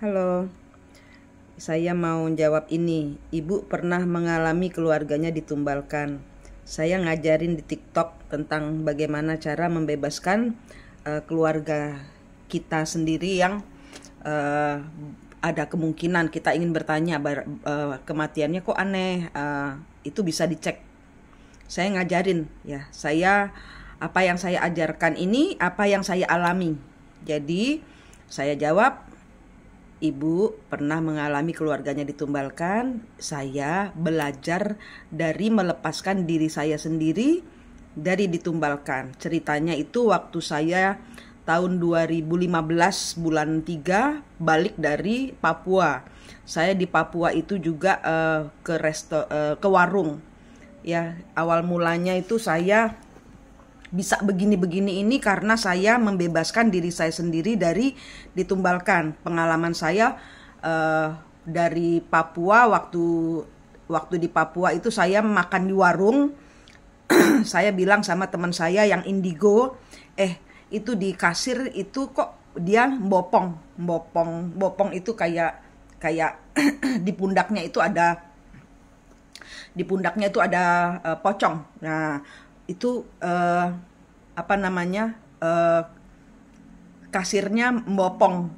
Halo, saya mau jawab ini. Ibu pernah mengalami keluarganya ditumbalkan. Saya ngajarin di TikTok tentang bagaimana cara membebaskan keluarga kita sendiri yang uh, ada kemungkinan kita ingin bertanya kematiannya kok aneh. Itu bisa dicek. Saya ngajarin ya. Apa yang saya ajarkan ini apa yang saya alami. Jadi saya jawab, Ibu pernah mengalami keluarganya ditumbalkan. Saya belajar dari melepaskan diri saya sendiri dari ditumbalkan. Ceritanya itu waktu saya tahun 2015 bulan 3 balik dari Papua. Saya di Papua itu juga ke warung. Ya, awal mulanya itu saya bisa begini-begini ini karena saya membebaskan diri saya sendiri dari ditumbalkan. Pengalaman saya dari Papua, waktu di Papua itu saya makan di warung. Saya bilang sama teman saya yang indigo, itu di kasir itu kok dia bopong itu kayak di pundaknya itu ada pocong. Nah, itu kasirnya bopong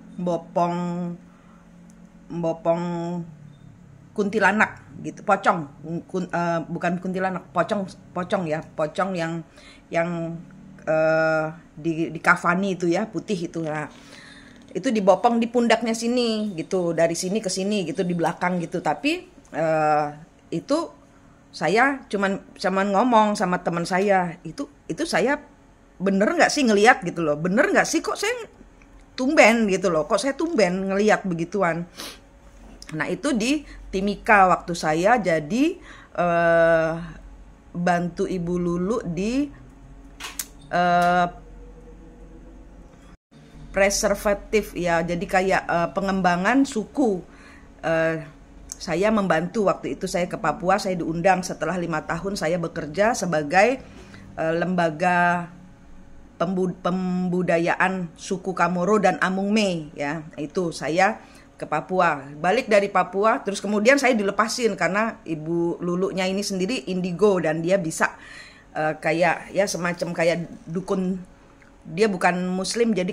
kuntilanak gitu, pocong, bukan kuntilanak, pocong ya, pocong yang di kafani itu ya, putih itu. Nah, itu dibopong di pundaknya sini gitu, dari sini ke sini gitu, di belakang gitu. Tapi itu saya cuman ngomong sama teman saya, itu saya bener nggak sih ngelihat gitu loh, bener nggak sih kok saya tumben gitu loh, kok saya tumben ngelihat begituan. Nah, itu di Timika waktu saya jadi bantu Ibu Lulu di preservatif ya, jadi kayak pengembangan suku. Saya membantu waktu itu, saya ke Papua, saya diundang setelah 5 tahun saya bekerja sebagai lembaga pembudayaan suku Kamoro dan Amungme ya. Itu saya ke Papua. Balik dari Papua terus kemudian saya dilepasin karena Ibu Lulunya ini sendiri indigo dan dia bisa kayak ya semacam kayak dukun. Dia bukan muslim, jadi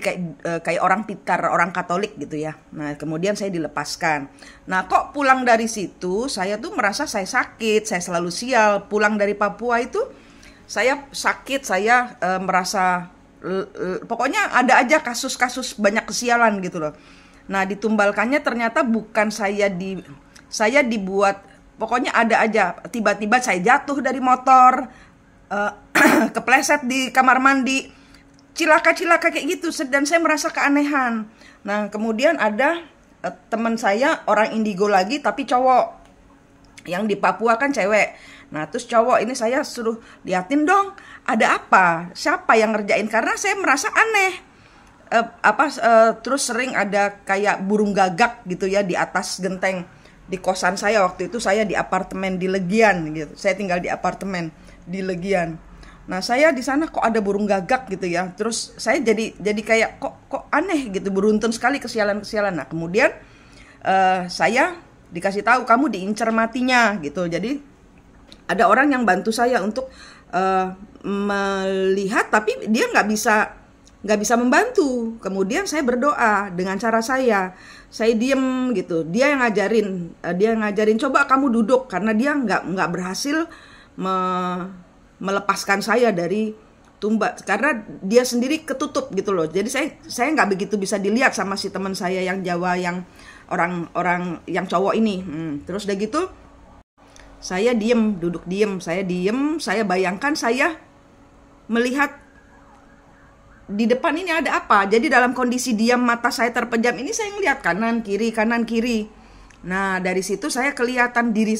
kayak orang Pitar, orang Katolik gitu ya. Nah, kemudian saya dilepaskan. Nah, kok pulang dari situ saya tuh merasa saya sakit, saya selalu sial. Pulang dari Papua itu saya sakit, saya merasa pokoknya ada aja kasus-kasus banyak kesialan gitu loh. Nah, ditumbalkannya ternyata bukan saya dibuat, pokoknya ada aja. Tiba-tiba saya jatuh dari motor, kepleset di kamar mandi, cilaka-cilaka kayak gitu, dan saya merasa keanehan. Nah, kemudian ada teman saya orang indigo lagi tapi cowok, yang di Papua kan cewek. Nah, terus cowok ini saya suruh liatin dong, ada apa, siapa yang ngerjain, karena saya merasa aneh. Terus sering ada kayak burung gagak gitu ya di atas genteng di kosan saya. Waktu itu saya di apartemen di Legian gitu, saya tinggal di apartemen di Legian. Nah, saya di sana kok ada burung gagak gitu ya. Terus saya jadi kayak kok aneh gitu, beruntun sekali kesialan-kesialan. Nah, kemudian saya dikasih tahu kamu diincar matinya gitu. Jadi ada orang yang bantu saya untuk melihat, tapi dia nggak bisa membantu. Kemudian saya berdoa dengan cara saya diem gitu. Dia yang ngajarin coba kamu duduk, karena dia nggak berhasil melepaskan saya dari tumba karena dia sendiri ketutup gitu loh. Jadi saya nggak begitu bisa dilihat sama si teman saya yang Jawa, yang orang yang cowok ini. Terus udah gitu saya duduk diem, saya bayangkan saya melihat di depan ini ada apa. Jadi dalam kondisi diam, mata saya terpejam ini, saya ngelihat kanan kiri. Nah, dari situ saya kelihatan diri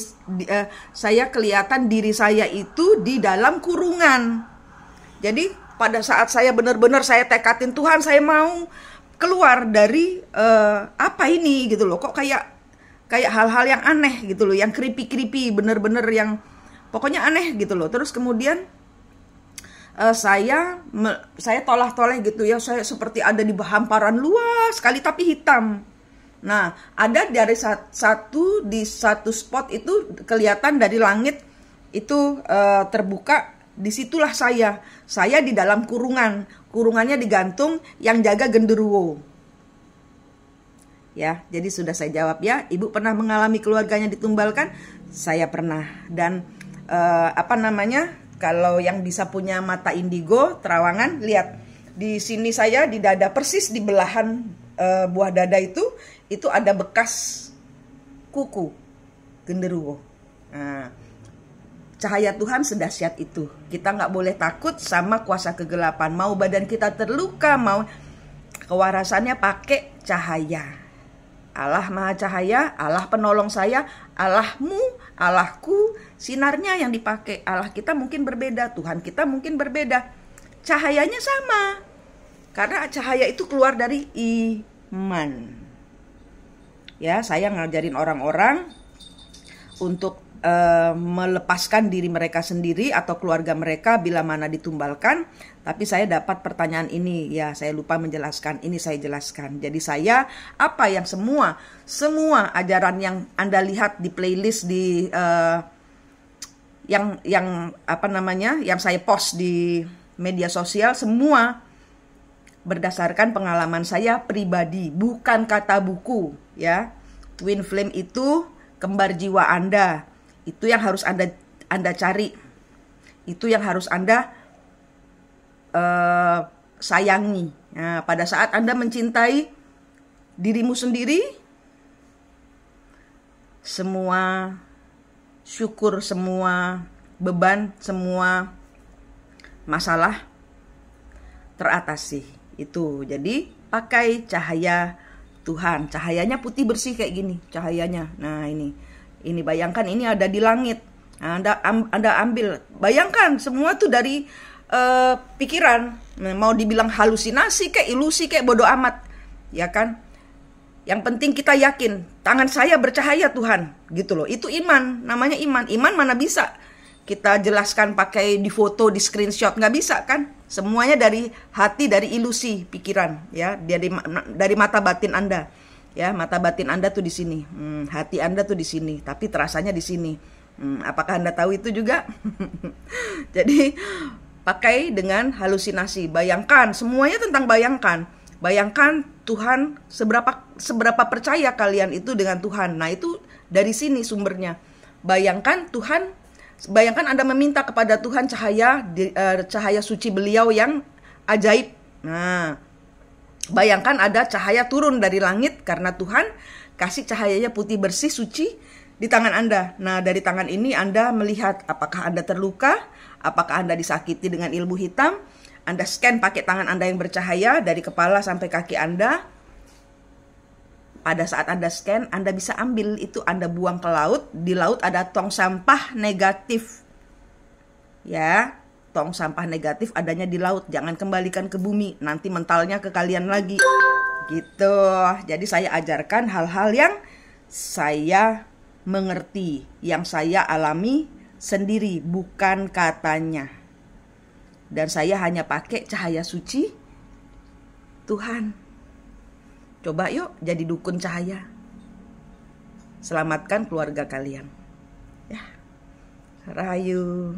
saya itu di dalam kurungan. Jadi pada saat saya benar-benar saya tekadin, Tuhan, saya mau keluar dari apa ini gitu loh. Kok kayak hal-hal yang aneh gitu loh, yang creepy, benar-benar yang pokoknya aneh gitu loh. Terus kemudian saya toleh-toleh gitu ya, saya seperti ada di hamparan luas sekali tapi hitam. Nah, ada dari di satu spot itu kelihatan dari langit itu terbuka. Disitulah saya di dalam kurungannya digantung, yang jaga genderuwo. Ya, jadi sudah saya jawab ya. Ibu pernah mengalami keluarganya ditumbalkan? Saya pernah. Dan kalau yang bisa punya mata indigo, terawangan, lihat di sini saya di dada, persis di belahan buah dada itu ada bekas kuku genderuwo. Nah, cahaya Tuhan sedahsyat itu. Kita nggak boleh takut sama kuasa kegelapan. Mau badan kita terluka, mau kewarasannya pakai cahaya. Allah Maha Cahaya, Allah penolong saya, Allahmu, Allahku, sinarnya yang dipakai. Allah kita mungkin berbeda, Tuhan kita mungkin berbeda. Cahayanya sama. Karena cahaya itu keluar dari iman. Ya, saya ngajarin orang-orang untuk melepaskan diri mereka sendiri atau keluarga mereka bila mana ditumbalkan. Tapi saya dapat pertanyaan ini, ya saya lupa menjelaskan, ini saya jelaskan. Jadi saya, apa yang semua ajaran yang Anda lihat di playlist di yang saya post di media sosial, semua berdasarkan pengalaman saya pribadi, bukan kata buku, ya. Twin flame itu kembar jiwa Anda. Itu yang harus Anda cari. Itu yang harus Anda sayangi. Nah, pada saat Anda mencintai dirimu sendiri, semua syukur, semua beban, semua masalah teratasi. Itu. Jadi pakai cahaya Tuhan. Cahayanya putih bersih kayak gini cahayanya. Nah, ini bayangkan ini ada di langit. Nah, Anda ambil. Bayangkan semua tuh dari pikiran. Mau dibilang halusinasi kayak ilusi kayak bodoh amat. Ya kan? Yang penting kita yakin tangan saya bercahaya Tuhan, gitu loh. Itu iman, namanya iman. Iman mana bisa kita jelaskan pakai di foto, di screenshot, nggak bisa kan? Semuanya dari hati, dari ilusi pikiran, ya, dari mata batin Anda. Ya, mata batin Anda tuh di sini, hati Anda tuh di sini, tapi terasanya di sini. Apakah Anda tahu itu juga? Jadi pakai dengan halusinasi. Bayangkan, semuanya tentang bayangkan. Bayangkan Tuhan, seberapa percaya kalian itu dengan Tuhan. Nah, itu dari sini sumbernya. Bayangkan Tuhan, bayangkan Anda meminta kepada Tuhan cahaya suci beliau yang ajaib. Nah, bayangkan ada cahaya turun dari langit karena Tuhan kasih cahayanya putih bersih suci di tangan Anda. Nah, dari tangan ini Anda melihat apakah Anda terluka, apakah Anda disakiti dengan ilmu hitam. Anda scan pakai tangan Anda yang bercahaya dari kepala sampai kaki Anda. Pada saat Anda scan, Anda bisa ambil itu, Anda buang ke laut. Di laut ada tong sampah negatif. Ya, tong sampah negatif adanya di laut. Jangan kembalikan ke bumi, nanti mentalnya ke kalian lagi. Gitu. Jadi saya ajarkan hal-hal yang saya mengerti, yang saya alami sendiri, bukan katanya. Dan saya hanya pakai cahaya suci Tuhan. Coba yuk jadi dukun cahaya. Selamatkan keluarga kalian. Ya. Rahayu.